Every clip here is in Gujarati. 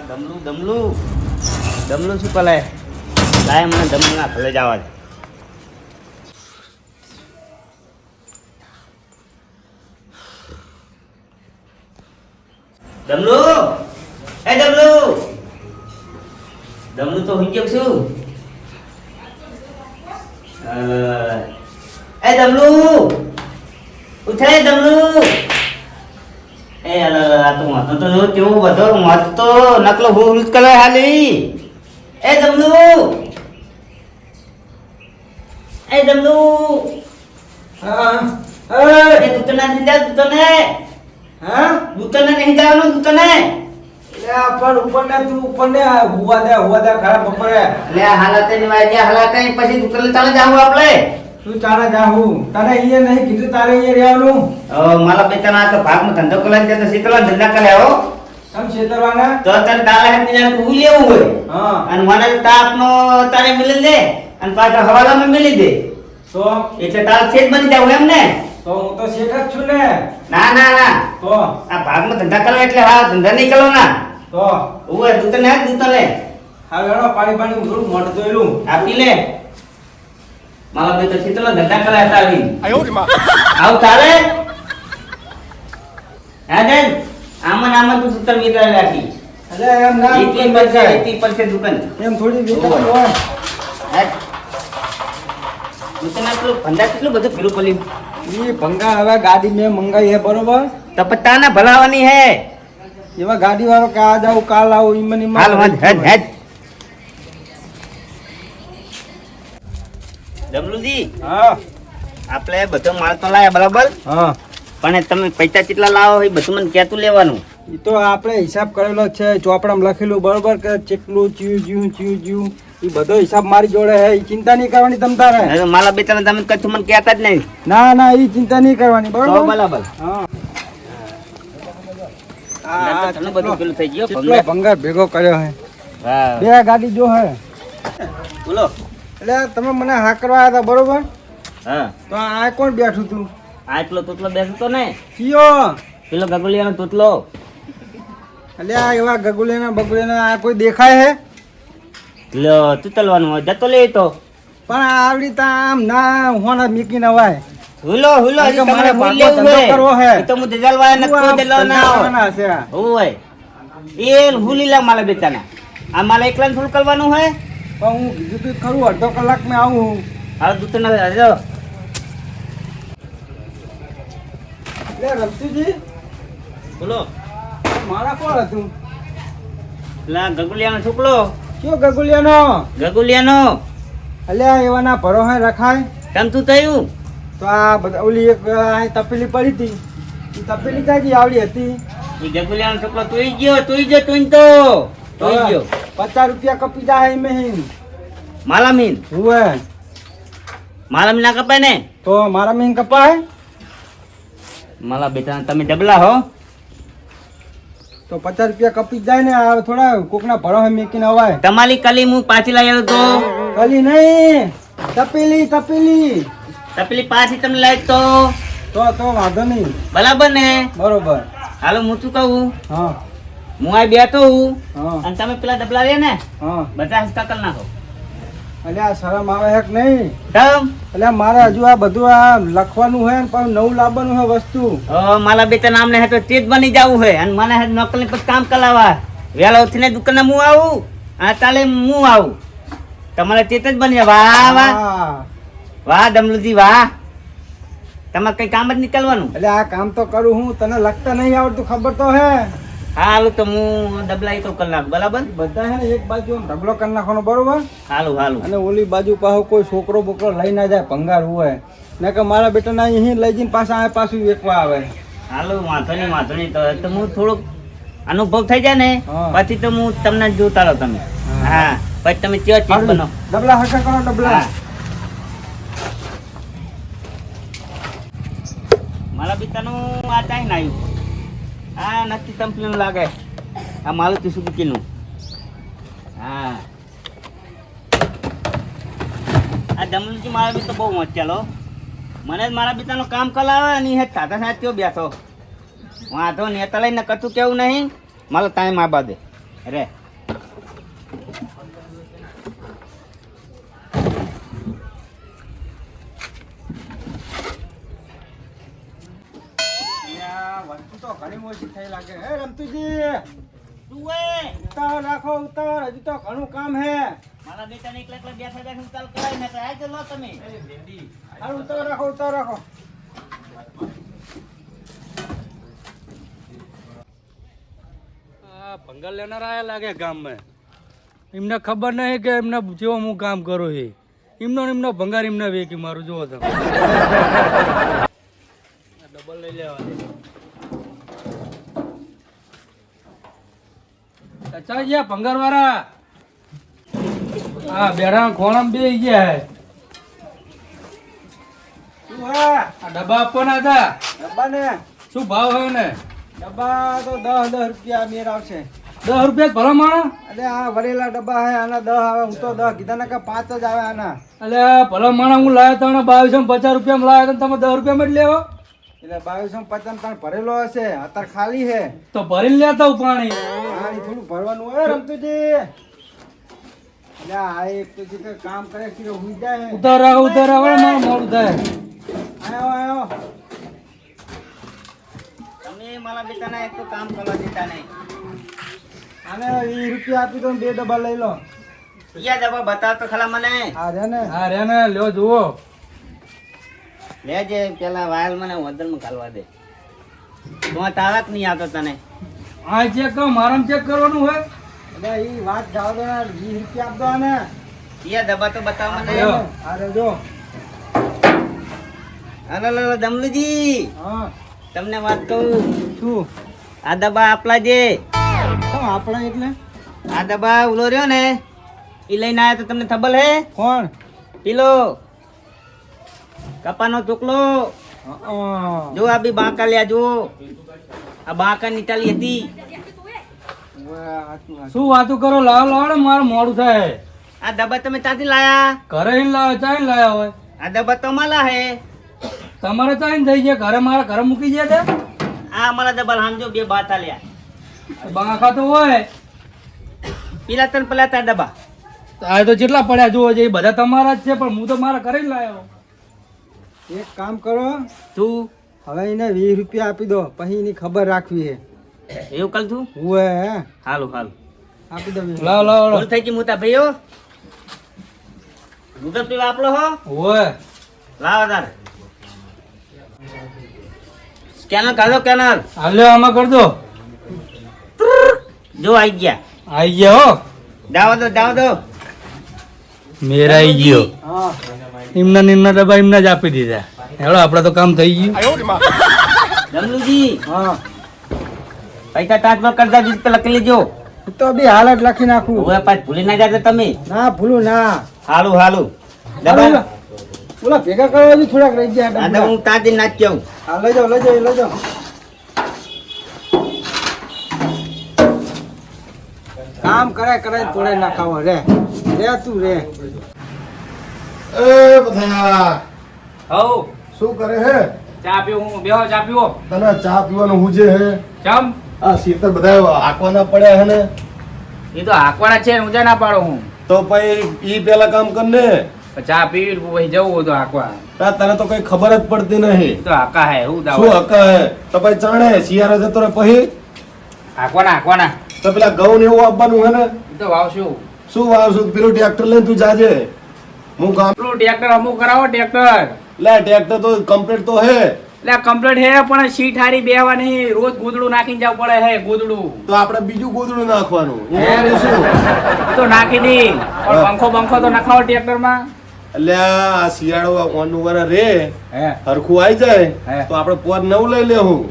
દમલું દમલું દમલું શું કલાય લાય મને દમલું ના ભલે જવા દે. દમલું એ દમલું દમલું તો હું કેમ છું એ દમલું ઉઠે દમલું એ આ તો મત તો જો કેવો બધો મત તો નકલો ભૂલ કરે હાલી એ દમલું એ દુકાન નહીં જા દુકાને હા દુકાને નહીં જવાનું દુકાને પણ ઉપર ને હુવા દે ખરાબ બપોરે લે હાલતે ની વાજે હાલતે પછી દુકાને ચાલે જાવું આપણે તું તારે જાહું તારે અહીંયા નહીં કીધું તારે અહીંયા રહેવાનું મારા બેટાના તો ભાગમાં ધંધો કલાક તો શીતળા ધંધા કરે હો તમ છેતરવાના તો તને તારે હે તું લેવું હોય હા અને મને તાપનો તારે મિલી દે અને પાછો હવાલામાં મિલી દે તો એટલે તારે છેદ બની જાવ એમ ને તો હું તો શેઠ જ છું ને ના ના ના તો આ ભાગમાં ધંધા કરવા એટલે હા ધંધા નહીં કરવાના તો ઓય દુકાને હે દુકાને હા વેણો પાણી હું થોડું મોઢું ધોઈલું આપી લે મારા બેટા શીતળા ધંધા કરે હતા આવી આવ તારે હા દેન આમાં તું સૂતર વીરા રાખી એટલે એમ ના એથી પર છે દુકાન એમ થોડી વેચાતી હોય દુકાન આટલું ભંડાર કેટલું બધું ભીલું પડ્યું ઈ ભંગા હવે ગાડી મેં મંગાઈ હે બરોબર તો પત્તાને ભલાવાની હે એવા ગાડી વાળો કે આ જાવ કાલ આવો ઈમની હાલ હેડ હેડ જમલુજી હા આપણે બધો માલ તો લાયા બરાબર હા પણ તમે પૈસા કેટલા લાવો એ બધું મને કહેતું લેવાનું એ તો આપણે હિસાબ કરેલો જ છે ચોપડામાં લખેલું બરોબર કે કેટલું ચીયું એ બધો હિસાબ મારી જોડે હે એ ચિંતા નહીં કરવાની તમ તારે મારા બેટા તમે કશું મને કહેતા જ નહીં ના એ ચિંતા નહીં કરવાની બરોબર બરાબર હા ઘણું બધું પેલું થઈ ગયો કેટલો ભંગાર ભેગો કર્યો હે હા બે ગાડી જો હે બોલો એટલે તમે મને હા કરવા આવ્યા હતા બરોબર હા તો આ કોણ બેઠું તું આટલો તોતલો બેસતો તો ને કયો પેલો ગગુલિયાનો તોતલો એટલે આ એવા ગગુલેના બગુલેના આ કોઈ દેખાય હે લ્યો તૂતલવાનું હોય જતો લે તો પણ આવડી તા આમ ના હોના મીકી ના વાય હુલો હજી મારે તમારે ભૂલ ભાગનો લેવું ધંધો હોય કરવો હે. એ તો હું દજાલ વાળા નક્કો દલાવ ના આવે કરવાના છે હોય એ ભૂલી લા મારા બેટાના આ મારા એકલાને થોડું કરવાનું હોય પણ હું કીધું તું ખરું અડધો કલાક મેં આવું હવે દૂતના હજો એટલે રમતુજી બોલો મારા કોણ હતું પેલા ગગુલિયાનો છોકરો કયો ગગુલિયાનો અલ્યા એવાના ભરોહે રખાય કેમ તું થયું તો આ બધા ઓલી એક અહીં તપેલી પડી હતી એ તપેલી ક્યાંથી આવડી હતી એ ગગુલિયાનો છોકરો તુઈ ગયો તુઈ ગયો 50 રૂપિયા કપી જાય મેં માલામીન હુએ માલામીન ના કપાય ને તો મારા મેં કપાય માલા બેટા તમે ડબલા હો તો 50 રૂપિયા કપી જાય ને આ થોડા કોકના ભરોહે મેકીને અવાય તમારી કલી હું પાછી લાવ્યો તો કલી નહીં તપેલી તપેલી પાછી તમે લાવી તો વાંધો નહીં બરાબર ને બરોબર હાલો હું શું કહું હા હું આ બેઠો હું હા અને તમે પેલા ડબલા રહ્યા ને હા બધા હસ્તા કરી નાખો એટલે આ શરમ આવે છે કે નહીં તમ એટલે મારે હજુ આ બધું આ લખવાનું હોય ને પણ નવું લાવવાનું હોય વસ્તુ મારા બેટા નામને હે તો તે જ બની જવું હોય અને મને હે નોકરી પર કામ કરાવવા વેલા ઉઠીને દુકાને હું આવું અને તાલે હું આવું તમારે તે જ બની જાય વાહ વાહ હા. વાહ દમલુજી વાહ તમારે કઈ કામ જ નીકળવાનું એટલે આ કામ તો કરું હું તને લખતા નહીં આવડતું ખબર તો હે હાલું તો હું ડબલા તો કરી નાખ બરાબર બધા હે ને એક બાજુ આમ ઢગલો કરી નાખવાનો બરોબર હાલું અને ઓલી બાજુ પાછો કોઈ છોકરો બોકરો લઈ ના જાય ભંગાર હોય ને કે મારા બેટાને અહીં લઈ જઈને પાછું વેકવા આવે હાલું વાંધો નહીં તો હું થોડોક અનુભવ થઈ જાય ને હા. પછી તો હું તમને જોતા રહો તમે હા પછી તમે ચેવા ચીજ બનો ડબલા હરખા કરો ડબલા મારા પિતાનું આ ટાઈમ આવ્યું આ નક્કી કંપનીનું લાગે આ મારુતિ સુઝુકીનું હા આ દમણજી મારા બી તો બહુ મત ચાલો મને જ મારા પિતાનું કામ કરાવે અને હે તાતા સાથે બેઠો વાંધો ને એ લઈને કતું કેવું નહીં મારો ટાઈમ આબા દે રે વસ્તુ તો ઘણી ઓછી થઈ લાગે હે રમતુજી. તું એ ઉતાવળ રાખો ઉતાવળ, હજી તો ઘણું કામ હે. મારા બેટાને એકલા એકલા બેઠા બેઠા ચાલ કરાય ને આય તો લો તમે હારું ઉતાવળ રાખો ઉતાવળ રાખો. ભંગાર લેનાર આયા લાગે ગામમાં. એમને ખબર નહીં કે એમને જેવો હું કામ કરું છે એમનો ભંગાર એમને વેકી મારું જોવો તમે. ડબલ લઈ લેવા અચ્છા ગયા ભંગાર વાળા. હા બેડા ખોણામાં બે ગયા. શું હે? આ ડબ્બા આપવાના હતા. ડબ્બા ને શું ભાવ હોય ને? ડબ્બા તો 10 રૂપિયા મેર આવશે. 10 રૂપિયા ભલા માણા. અરે આ ભરેલા ડબ્બા હે, આના 10 આવે. હું તો 10 કીધા ને કે 5 જ આવે આના. એટલે ભલા માણા હું લાવ્યો તો 2250 રૂપિયામાં લાવ્યો તો તમે 10 રૂપિયામાં જ લેવો. એટલે 2250 પણ ભરેલો હશે, અત્યારે ખાલી હે. તો ભરીને લેતા હું પાણી. પાણી થોડું ભરવાનું હોય રમતુજી. એટલે આ એક તો જે કંઈ કામ કરે છે હુઈ જાય. ઉતાર રાખો મારું મોડું થાય. આયો આયો. તમે મારા બેટાને એક તો કામ કરવા દેતા નહીં આને 20 રૂપિયા આપી દો ને 2 ડબ્બા લઈ લો. યા દબા બતાવ તો ખલા મને આ રે ને હા રે ને લ્યો જુઓ. લેજે પેલા વાયલ મને વદલમાં ઘાલવા દે તો તારક નહીં આવતો તને આ ચેક કરો મારામાં ચેક કરવાનું હોય. એટલે ઈ વાત જાવ દો ને 20 રૂપિયા આપજો આને. યા દબા તો બતાવ મને લ્યો. આ રે જો. અરે દમલુજી હા તમને વાત કહું શું? આ દબા આપલા જે શું આપણે એટલે આ દબા ઉલો રહ્યો ને એ લઈને આવ્યા તો તમને ખબર હે કોણ? પીલો કપાનો ટુકલો જો આ બી બાંકા લ્યા જો આ બાંકા નીટાલી હતી શું વાતું કરો લાવો લાવો ને મારું મોડું થાય. આ દબા તમે ત્યાંથી લાયા ઘરે ઈને લાવ્યો ચાઈને લાયા હોય. આ દબા તો માલા હે તમારે ચાઈને થઈ ગયા ઘરે મારા ઘરે મૂકી ગયા તે. આ મારા દબા સમજો બે બાતા લ્યા બાંખા તો હોય. પીલા તન પેલા તાર દબા આ તો જેટલા પડ્યા જુઓ છે એ બધા તમારા જ છે પણ હું તો મારા ઘરે જ લાવ્યો. એક કામ કરો, તું હવે એને 20 રૂપિયા આપી દો, પછી એની ખબર રાખવી હે. એવું કલ તું હુએ હે હાલું હાલું આપી દો 20. લાવ લાવ ભૂલ થઈ ગઈ મોટા ભાઈઓ ગૂગલ પે વાપરો હો હોય. લાવો તાર સ્કેનર કાઢો સ્કેનર હાલ્યો આમાં કર દો. જો આઈ ગયા આઈ ગયા હો. દાવો દો મેરા આઈ ગયો. હા એમના ડબ્બા એમના જ આપી દીધા. હેડો આપડે તો કામ થઈ ગયું. જમલુજી હા પૈસા ટ્રાન્સફર કરતા દીધ તો લખી લેજો હું તો બી હાલ જ લખી નાખું. હવે પાછ ભૂલી ના જાતે તમે ના ભૂલું ના. હાલું હાલો, દબા ઓલા ભેગા કરવા બી થોડાક રહી ગયા આ તો ડબ્બા. હું તાજી નાચ કેવું હા લઈ જાઓ કામ કરે તોડે નાખાવો રે તું રે. એ બધા હઉ શું કરે હે? ચા પીવો હું બેહો ચા પીવો. તને ચા પીવાનું હું જે હે ચમ આ શીતળ બધા આંકવાના પડ્યા હે ને એ તો હાકવાના છે ઊંચા ના પાડો હું. તો પછી ઈ પેલા કામ કર ને. ચા પીવી પછી જવું તો હાકવા. તને તો કઈ ખબર જ પડતી નહીં. તો હાકા હે હું શું હકા હે? તો પછી ચાણે શિયાળા જતો રે પછી હાકવાના તો પેલા ઘઉં ને એવું આપવાનું હે ને. એ તો વાવશું. શું વાવશું? પેલું ટ્રેક્ટર લઈને તું જાજે. હું કામ પેલું ટ્રેક્ટર અમુક કરાવો ટ્રેક્ટર. લે ટ્રેક્ટર તો કમ્પ્લીટ તો હે. એટલે કમ્પ્લીટ હે પણ સીટ હારી બેહવા નહીં. રોજ ગોદડું નાખીને જવું પડે હે ગોદડું. તો આપણે બીજું ગોદડું નાખવાનું. હે? એમાં શું? તો નાખી દી પણ પંખો તો નખાવો ટ્રેક્ટર માં. એટલે આ શિયાળો ઓનું વરા રે હે હરખું આવી જાય હે. તો આપણે પોર નવું લઈ લેવું.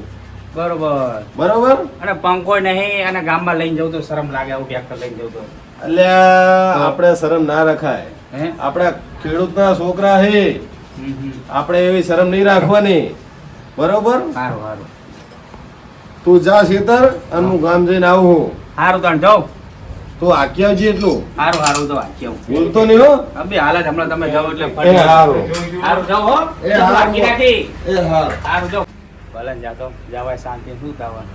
બરોબર. બરોબર? અને પંખો નહીં અને ગામમાં લઈને જવું તો શરમ લાગે આવું ટ્રેક્ટર લઈને જવું તો. એટલે આપણે શરમ ના રખાય. હે આપણે ખેડૂતના છોકરા હે, આપણે એવી શરમ નહીં રાખવાની. બરોબર? સારું સારું તું જા શેતર અને હું ગામ જઈને આવું. સારું તો જાઓ. તું આખી આવજે એટલું સારું તો કેવું ભૂલતો નહીં હો. અબે હાલ જ હમણાં તમે જાઓ એટલે એ હારું. સારું જાઓ હો. એ હારું. બાકી રાખી. એ હા. સારું જાઓ. ભલે જાતો જવાય શાંતિ શું થવાનું.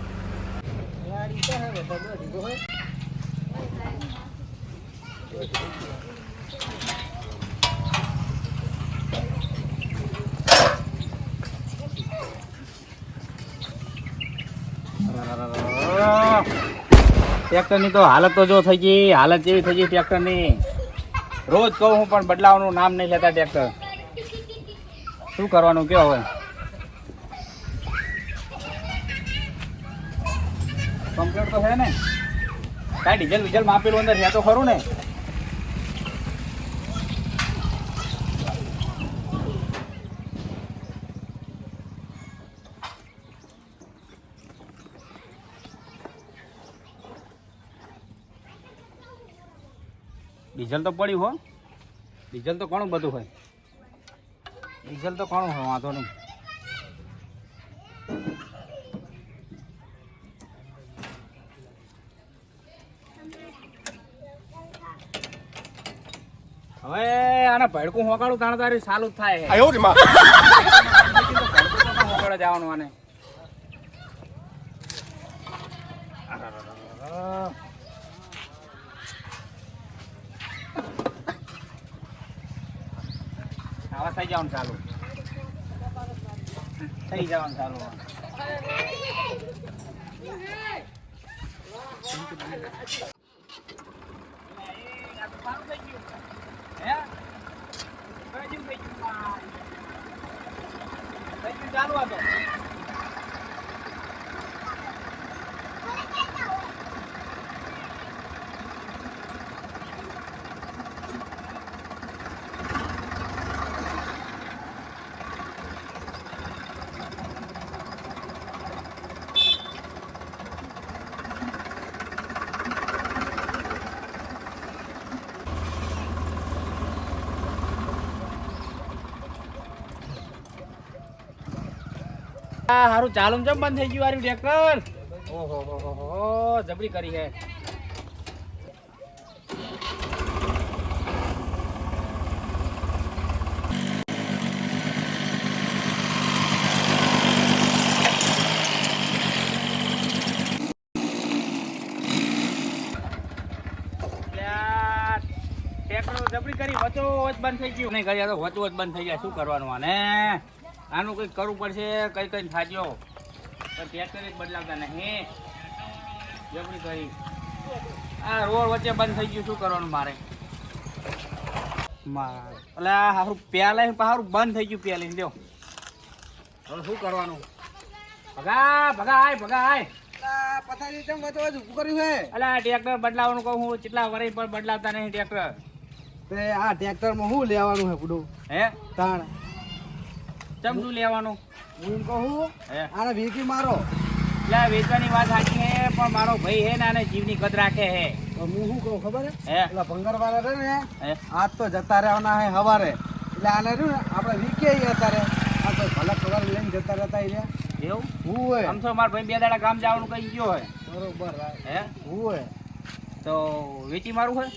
ટ્રેક્ટરની તો હાલત તો જો થઈ ગઈ, હાલત જેવી થઈ ગઈ ટ્રેક્ટરની. રોજ કહું હું પણ બદલાવાનું નામ નહીં લેતા ટ્રેક્ટર. શું કરવાનું કયો હવે? કમ્પ્લેટ તો છે ને? કાંઈ ડીઝલ વિઝલ માપેલું અંદર છે તો ખરું ને? ડીઝલ તો પડ્યું હો, ડીઝલ તો ઘણું બધું હોય, ડીઝલ તો ઘણું હોય, વાંધો નહીં. હવે આને ભડકું હોકાડું તાણ તારી ચાલુ જ થાય. હોકાડે જવાનું આને. આવા થઈ જવાનું ચાલુ, થઈ જવાનું ચાલુ. ચાલુ હતો. હારું ચાલુ ચમ બંધ થઈ ગયું આર્યું ટ્રેક્ટર? ઓહો હો હો, જબરી કરી હે. ટ્રેક્ટર જબરી કરી, વચો વચ બંધ થઈ ગયું. નહીં કરી તો વચો વચ બંધ થઈ જાય. શું કરવાનું આને? આનું કંઈક કરવું પડશે. કઈ કઈ થાજો પણ ટ્રેક્ટર જ બદલાવતા નહીં. જબરી કરી. આ રોડ વચ્ચે બંધ થઈ ગયું. શું કરવાનું મારે? એટલે સારું પ્યાલે સારું બંધ થઈ ગયું. પ્યાલે દો હવે શું કરવાનું? ભગા ભગા આય, ભગા આય. પથારી ચમ વચો વચ ઊભું કર્યું છે? અલા ટ્રેક્ટર બદલાવાનું કહું હું, કેટલા વર્ષ પણ બદલાવતા નહીં ટ્રેક્ટર. તે આ ટ્રેક્ટરમાં શું લેવાનું છે બુડો? હે તાણ ચમચું લેવાનું? હું એમ કહું હે આને વેચી મારો. એટલે વેચવાની વાત સાચી છે પણ મારો ભાઈ હે ને આને જીવની કદ રાખે હે. તો હું શું કહું ખબર હે? હે? પેલા ભંગારવાળા રહે ને હે? આજ તો જતા રહેવાના હે હવારે. એટલે આને રહ્યું ને આપણે વીકે અત્યારે આ તો ભલા સવારે લઈને જતા રહેતા રહ્યા. એવું? હું હોય આમ તો મારા ભાઈ 2 દાડા ગામ જવાનું કહી ગયો હોય. બરોબર હે? હું હોય તો વેચી મારું હોય?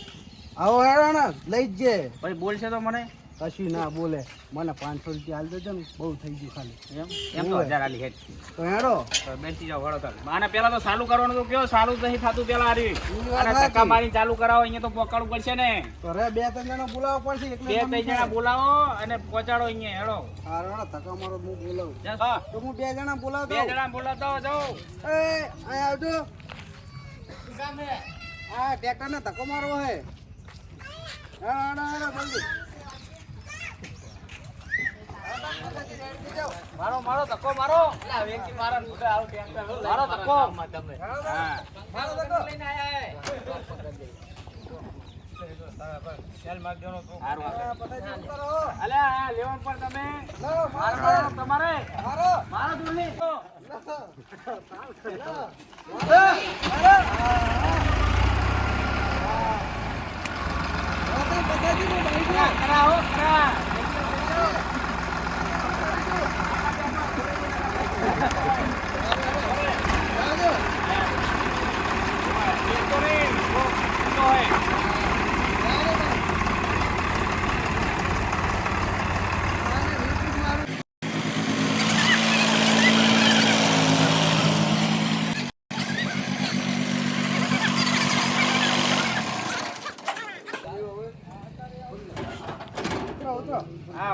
આવો હેડો ને લઈ જ જે. પછી બોલશે તો મને? કશું ના બોલે. મને 500 રૂપિયા હાલ દેજો ને, બહુ થઈ ગયું ખાલી. એમ તો 1000 આલી હેઠ. તો હેડો. તો બેસી જાઓ વળો તાર. આને પેલા તો ચાલુ કરવાનું તો કયો? ચાલુ નહીં થતું પેલા આરી. વાત આને સાચી. ધક્કા મારી ચાલુ કરાવો, અહીંયા તો પકડવું પડશે ને. તો રે 2-3 જણા બોલાવવા પડશે. 2-3 જણા બોલાવો અને પહોંચાડો અહીંયા. હેડો હારો ધક્કા મારો હું બોલાવું. હા, તો હું 2 જણા બોલાવતો. 2 જણા બોલાવતો જાઓ. એ અહીં આવજો. આ ટ્રેક્ટર ને ધક્કો મારવો હે. હેડો જલ્દી. મારો મારો ધક્કો મારો. આ વ્યક્તિ મારા મુખે આવું ટેન્શન મારો ધક્કો. હા, મારો ધક્કો. લઈને આયા હે. ચાલ માર દેવાનો તો. હારું આ પતાઈ દીધું કરો. અલે આ લેવન પર તમે લાવો, મારો મારો તમારે મારો મારો દૂરની તો ખરા હો ખરા.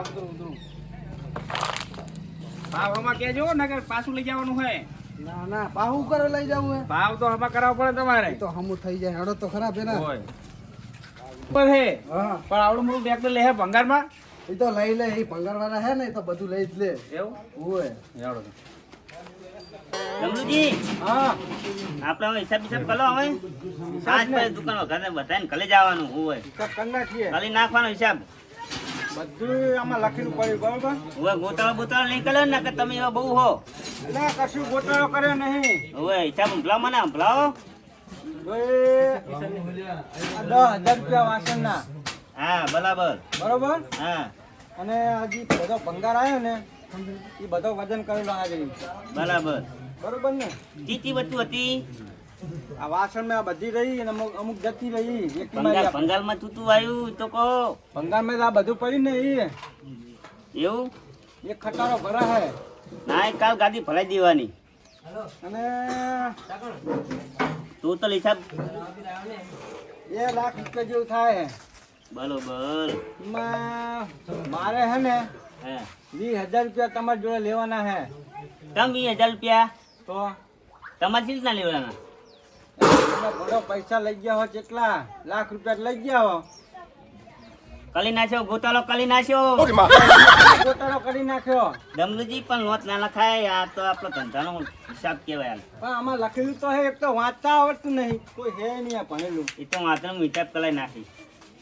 ઉતરું. ભાવ હમા કેજો ને કે પાછું લઈ જવાનું હોય. ના ના પાહુ કરે લઈ જવું હે ભાવ તો હમા કરાવવો પડે તમારે. તો હમું થઈ જાય હેડો તો ખરાબ હે ને હોય. પણ હે હા પણ આવડું મોટું ટ્રેક્ટર લે હે ભંગારમાં. એ તો લઈ લે એ ભંગારવાળા હે ને એ તો બધું લઈ જ લે એવું ઓય જાડો તો. ડમલુજી હા આપણે હવે હિસાબ બિસાબ કરો હવે સાત પછી દુકાન વખતે બધાને કલે જવાનું હોય તો કરી નાખીએ કલી નાખવાનો હિસાબ બધું આમાં લખેલું પડ્યું બરોબર હવે ગોતાળો બોતાળો નહીં કરે ને કે તમે એવા બહુ હો એટલે કશું ગોટાળો કરે નહીં હવે હિસાબ સંભળાવો મને સંભળાવો. 10,000 રૂપિયા વાસણના હા બરાબર બરોબર હા અને હજી બધો ભંગાર આવ્યો ને એ બધો વજન કરેલો આજે બરાબર બરોબર ને ચીચી વસ્તુ હતી આ વાસણમાં આ બધી રહી અને અમુક અમુક જતી રહી એકલી બંગાળ મારી બંગાળમાં તૂતું આવ્યું તો કહો ભંગારમાં આ બધું પડ્યું ને એ એવું એક ખટારો ભરા હે ના એ કાલ ગાડી ભરાઈ દેવાની અને ટોટલ હિસાબ 2 લાખ રૂપિયા જેવું થાય બરોબર એમાં મારે હે ને હા 20,000 રૂપિયા તમારી જોડે લેવાના હે કમ 20,000 રૂપિયા તો તમારે શી રીતના લેવાના તમે બધો પૈસા લઈ ગયા હો કેટલા લાખ રૂપિયા લઈ ગયા હો કલી નાખ્યો ગોતાળો કલી નાખ્યો ગોટાળો કરી નાખ્યો ડમલુજી પણ નોટ ના લખાય આ તો આપણો ધંધાનો હિસાબ કહેવાય હાલ. પણ આમાં લખેલું તો હે એક તો વાંચતા આવડતું નહીં કોઈ હે નહીં આ ભણેલું એ તો વાંચવાનો હિસાબ કલાઈ નાખી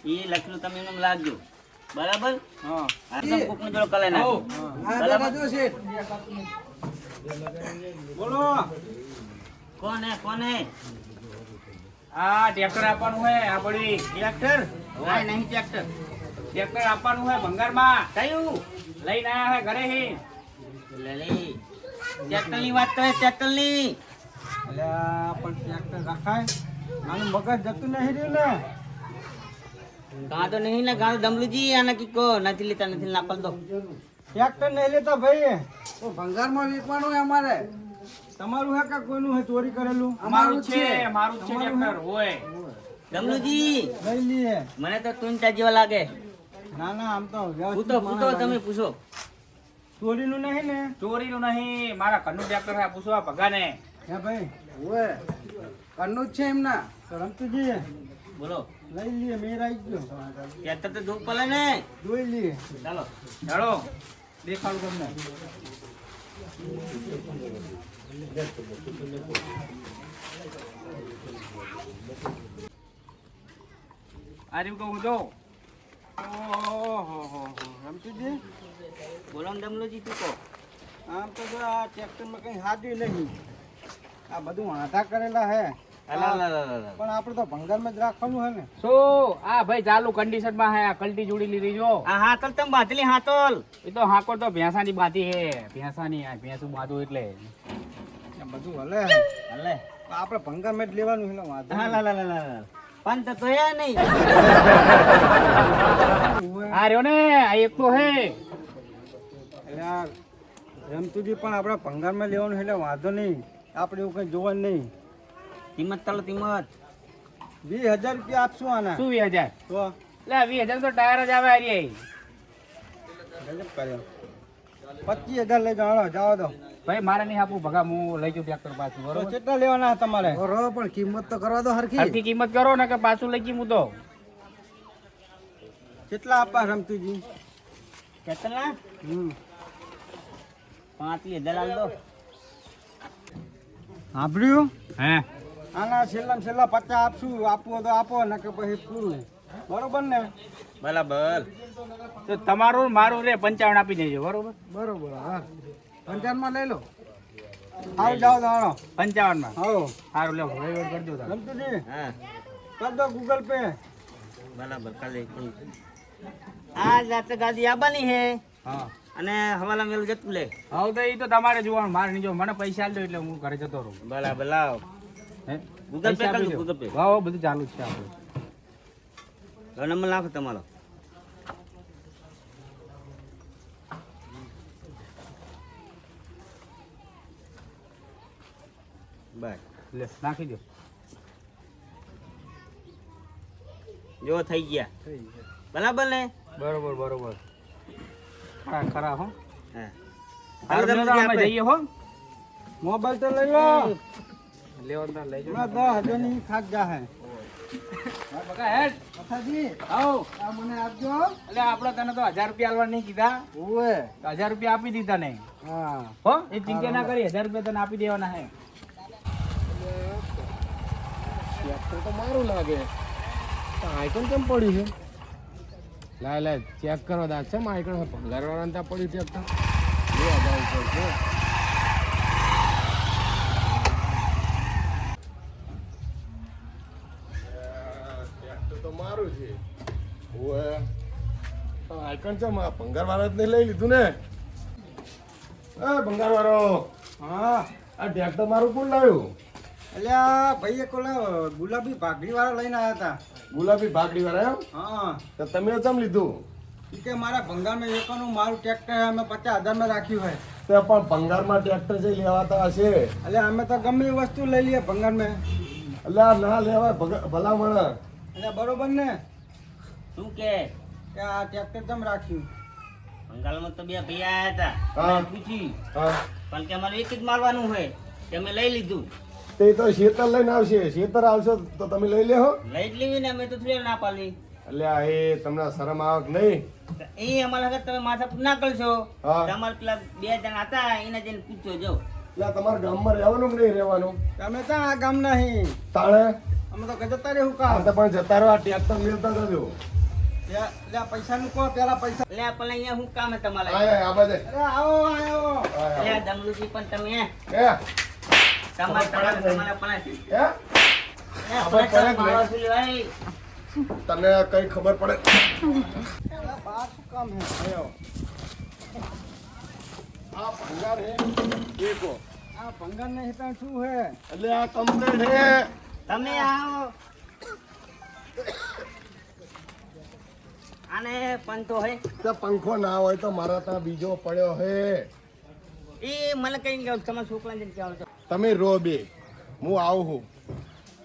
એ લખેલું તમે એમ લાગજો બરાબર હા આ તો કોકનો જોડો કલાઈ નાખી બરાબર બોલો કોણ હે આ ટ્રેક્ટર આપવાનું હે આ પડી ટ્રેક્ટર હા નહીં ટ્રેક્ટર ટ્રેક્ટર આપવાનું હે ભંગારમાં. કયું લઈને આયા હે ઘરે હે. લે લે ટ્રેક્ટરની વાત કરે ટ્રેક્ટરની અલ્યા પણ ટ્રેક્ટર રખાય આનું મગજ જતું નહીં રહ્યું ને ગાં તો નહીં ને ગાં ડમલુજી આને કીકો નથી લેતા નથી નાપલ દો ટ્રેક્ટર નહીં લેતા ભાઈ તો ભંગારમાં વેચવાનું હે અમારે તમારું હે કે કોઈનું હે ચોરી કરેલું મારું છે ટ્રેક્ટર હોય. ડમલુજી લઈ લઈએ મને તો તુંચા જેવા લાગે ના ના આમ તો પૂછો પૂછો તમે પૂછો ચોરીનું નહીં ને ચોરીનું નહીં મારા ઘરનું ટ્રેક્ટર હે પૂછવા ભગાને. હે ભાઈ ઓય કરનું જ છે એમના તો રમતુજી બોલો લઈ લઈએ મેર આવી ગયો ટ્રેક્ટર તો ધૂપ પડે ને જોઈ લઈએ ચાલો ચાલો દેખાડું તમને. આ રહ્યું કહું તો ઓહો રમતુજી બોલો ને ડમલુજી તું કહો આમ તો જો આ ટ્રેક્ટરમાં કઈ હાજરી નહીં આ બધું હાથા કરેલા હે પણ આપણે તો ભંગારમાં જ રાખવાનું હે ને શું આ ભાઈ ચાલુ કન્ડિશનમાં હે આ કલટી જોડી લીધી જો. આ હાતલ તમે બાંધલી હાતલ એ તો હાકોર તો ભેંસાની બાતી હે ભેંસાની આ ભેંસું બાંધું એટલે આ બધું હલે હલે આપણે ભંગારમાં જ લેવાનું એટલે વાંધો હા લા લા લા લા પણ તો તોયા નહીં આ રહ્યો ને આ એક તો હે એટલે આ રમતુજી પણ આપણે ભંગારમાં લેવાનું એટલે વાંધો નહીં આપણે એવું કંઈ જોવાનું નહીં કિંમત ચાલો કિંમત 20,000 રૂપિયા આપશું આના શું 20,000 તો એટલે 20,000 તો ટાયર જ આવે હારી ગજબ કર્યો 25,000 લઈ જાઓ જાઓ દો ભાઈ મારે નહીં આપવું ભગા હું લઈ જાઉં ટ્રેક્ટર પાછું તો બરોબર કેટલા લેવાના તમારે બરોબર પણ કિંમત તો કરવા દો હરખી હરખી કિંમત કરો ને કે પાછું લઈ ગયું હું તો કેટલા આપવા રમતુજી કેટલા હમ 35,000 આલ દો સાંભળ્યું હે આના છેલ્લા 50 આપશું આપવું તો આપો ને કે પછી પૂરું બરોબર ને બરાબર તો તમારું મારું રે 55 આપી દેજો બરોબર બરોબર હા 55 માં લઈ લો સારું જાઓ દાણો 55 માં હા સારું લે વહીવટ કરજો તારે. રમતુજી હા કર દો ગૂગલ પે બરાબર કાલે આ જાતે ગાડી આવવાની હે હા અને હવાલા મેલું જતું લે હવે તો એ તો તમારે જોવાનું મારે નહીં જો મને પૈસા આલ દો એટલે હું ઘરે જતો રહું બરાબર લાવ હે ગૂગલ પે પૈસા કરી આપી દો, દો. Google pay. વાહ વાહ, બધું ચાલુ જ છે આપણે નંબર નાખો તમારો બસ લે નાખી દો જો થઈ ગયા બરાબર ને બરોબર બરોબર ખરા ખરા હો હા. હાલો હાલો, દમણજી, આપણે. જઈએ હો મોબાઈલ તો લઈ લો લેવડના લઈ એમાં 10,000 ની ખાટ જાહે બકા હેડ કથાજી આવો આ મને આપજો એટલે આપણે તને તો 1000 રૂપિયા આલવા નહીં કીધા ઓવે તો 1000 રૂપિયા આપી દીધા ને હા હો એ ચિંતા ના કરી 1000 રૂપિયા તને આપી દેવાના હે ટ્રેક્ટર તો મારું લાગે આઈકન કેમ પડી છે લાય લાય ચેક કરો દા છે આઈકન ભંગારવાળાને ત્યાં પડી ટ્રેક્ટર 2000 ઉપર છે ટ્રેક્ટર તો મારું છે ઓએ આઈકન છે ભંગારવાળા જ નહીં લઈ લીધું ને એ ભંગારવાળો હા આ ટ્રેક્ટર મારું કોણ લાવ્યું અલ્યા ભાઈ એક ઓલા ગુલાબી ભાગડી વાળા લઈને આવ્યા હતા ગુલાબી ભાગડી વાળા એમ હા તો તમે ચમ લીધું ઈ કે મારા ભંગારમાં એકોનું મારું ટ્રેક્ટર અમે 50,000 માં રાખ્યું હોય તે પણ ભંગારમાં ટ્રેક્ટર જે લેવાતા હશે એટલે અમે તો ગમે એ વસ્તુ લઈ લઈએ ભંગારમાં એટલે આ ના લેવાય ભલામણ એટલે બરોબર ને શું કે કે આ ટ્રેક્ટર કેમ રાખ્યું બંગાળમાં તો બે ભાઈ આયા હતા હા. મેં પૂછ્યું હા પણ કે અમારે એક જ મારવાનું હોય તે અમે લઈ લીધું તે તો શેતર લઈને આવશે શેતર આવશે તો તમે લઈ લેહો લઈ જ લેવી ને અમે તો થોડી ના પાડી એટલે આ એ તમને શરમ આવે કે નહીં એ અમારા આગળ તમે માથા ના કરશો હા. તમારે પેલા 2 જણા હતા એને જઈને પૂછજો જો એટલે તમારા ગામમાં રહેવાનું કે નહીં રહેવાનું અમે તો આ ગામ નહીં તાણે અમે તો જતા રહેવું આ કામ તો પણ જતા રહો આ ટ્રેક્ટર મેળતા જજો એટલે પૈસાનું કહો પેલા પૈસા એટલે પણ અહીંયા શું કામ હે તમારે આ બાજે અરે આવો આવો એટલે આ દમલુજી પણ તમે એ તમારા પણ આપણે પડે જ નહીં. તને કઈ ખબર પડે બહાર શું કામ હે આયો આ ભંગાર હે દેખો આ ભંગાર ને હિતા શું હે એટલે આ કમ્પ્લેટ હે તમે આવો આને પંતો હે તો પંખો ના હોય તો મારા ત્યાં બીજો પડ્યો હે એ મને કઈ ગયો તમારા છોકરાને જઈને કહેવાનું છે. તમે રો બે હું આવું છું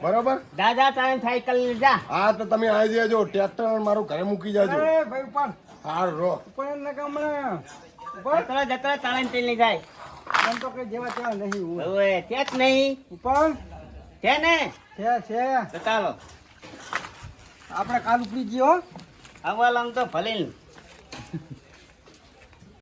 બરોબર દાદા તારે સાયકલ લઈ જા હા તો તમે આવી જજો ટ્રેક્ટર મારું ઘરે મૂકી જાજો અરે ભાઈ ઉપર હા રો ઉપર ને ગામડે ઉપર જતરા જતરા તારે તેલ લઈ જાય એમ તો કઈ જેવા તેવા નહીં હોય હવે છે જ નહીં ઉપર છે ને છે તો ચાલો આપણે કાલ ઉપડી ગયો હવાલ આમ તો ભલે ને